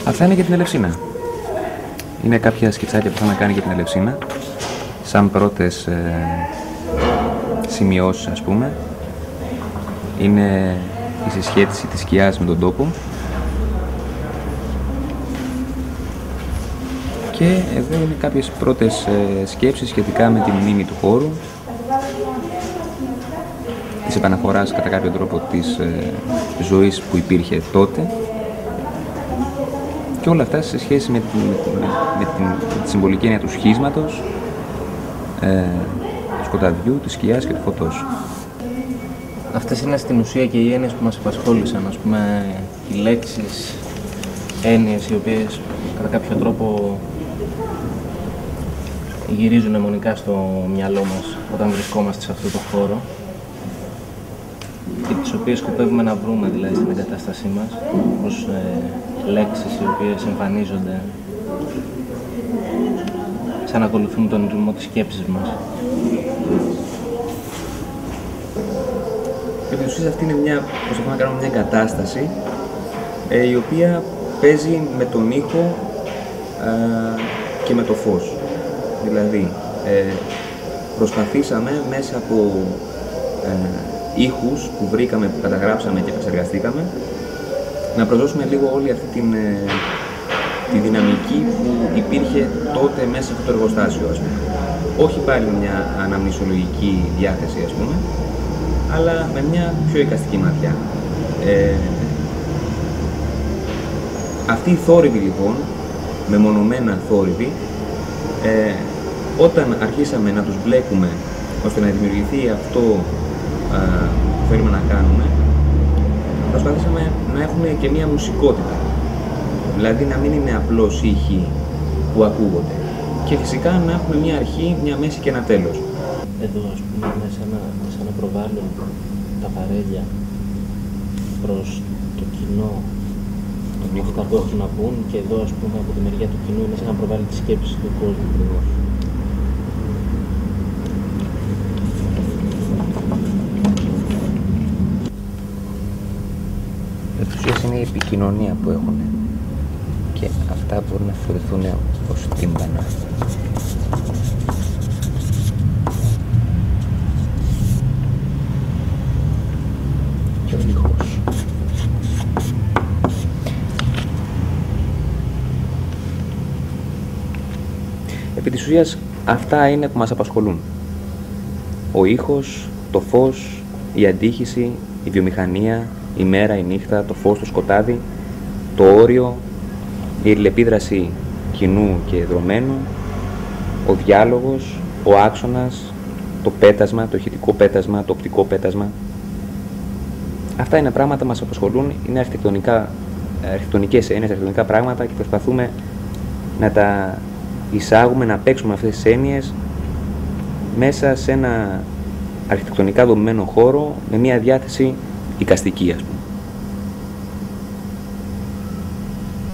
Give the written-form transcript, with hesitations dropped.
Αυτά είναι για την Ελευσίνα. Είναι κάποια σκιτσάκια που θα να κάνει για την Ελευσίνα, σαν πρώτες σημειώσεις, ας πούμε. Είναι η συσχέτιση της σκιάς με τον τόπο. Και εδώ είναι κάποιες πρώτες σκέψεις σχετικά με τη μνήμη του χώρου, της επαναφοράς κατά κάποιο τρόπο της ζωής που υπήρχε τότε, και όλα αυτά σε σχέση με τη συμβολική έννοια του σχίσματος, του σκοταδιού, της σκιάς και του φωτός. Αυτές είναι στην ουσία και οι έννοιες που μας απασχόλησαν, ας πούμε, οι λέξεις, έννοιες οι οποίες κατά κάποιο τρόπο γυρίζουν αιμονικά στο μυαλό μας όταν βρισκόμαστε σε αυτό το χώρο και τις οποίες σκοπεύουμε να βρούμε δηλαδή στην εγκατάστασή μας ως λέξεις οι οποίες εμφανίζονται σαν να ακολουθούν τον ρυθμό της σκέψης μας. Επί της ουσίας αυτή είναι προσπαθούμε να κάνουμε μια εγκατάσταση η οποία παίζει με τον ήχο και με το φως. Δηλαδή, προσπαθήσαμε μέσα από ήχους που βρήκαμε, που καταγράψαμε και επεξεργαστήκαμε, να προσδώσουμε λίγο όλη αυτή τη δυναμική που υπήρχε τότε μέσα σε αυτό το εργοστάσιο, ας πούμε. Όχι πάλι μια αναμνησιολογική διάθεση, ας πούμε, αλλά με μια πιο εικαστική ματιά. Αυτοί οι θόρυβοι, λοιπόν, μεμονωμένα θόρυβοι, όταν αρχίσαμε να τους μπλέκουμε ώστε να δημιουργηθεί αυτό που θέλουμε να κάνουμε, προσπαθήσαμε να έχουν και μία μουσικότητα. Δηλαδή να μην είναι απλώς ήχοι που ακούγονται. Και φυσικά να έχουμε μία αρχή, μία μέση και ένα τέλος. Εδώ, ας πούμε, σαν να προβάλλουν τα παρέλια προς το κοινό, αυτά που έχουν να πούν, και εδώ, ας πούμε, από τη μεριά του κοινού είναι σαν να προβάλλει τις σκέψεις του κόσμου ακριβώς. Ουσίας είναι η επικοινωνία που έχουν και αυτά μπορούν να θεωρηθούν ως τύμπανα. Και ο ήχος. Επί της ουσίας αυτά είναι που μας απασχολούν. Ο ήχος, το φως, η αντίχηση, η βιομηχανία, η μέρα, η νύχτα, το φως, το σκοτάδι, το όριο, η αλληλεπίδραση κοινού και δρομένου, ο διάλογος, ο άξονας, το πέτασμα, το ηχητικό πέτασμα, το οπτικό πέτασμα. Αυτά είναι πράγματα που μας απασχολούν, είναι αρχιτεκτονικές έννοιες, αρχιτεκτονικά πράγματα και προσπαθούμε να τα εισάγουμε, να παίξουμε αυτές τις έννοιες μέσα σε ένα αρχιτεκτονικά δομημένο χώρο με μια διάθεση εικαστική, ας πούμε.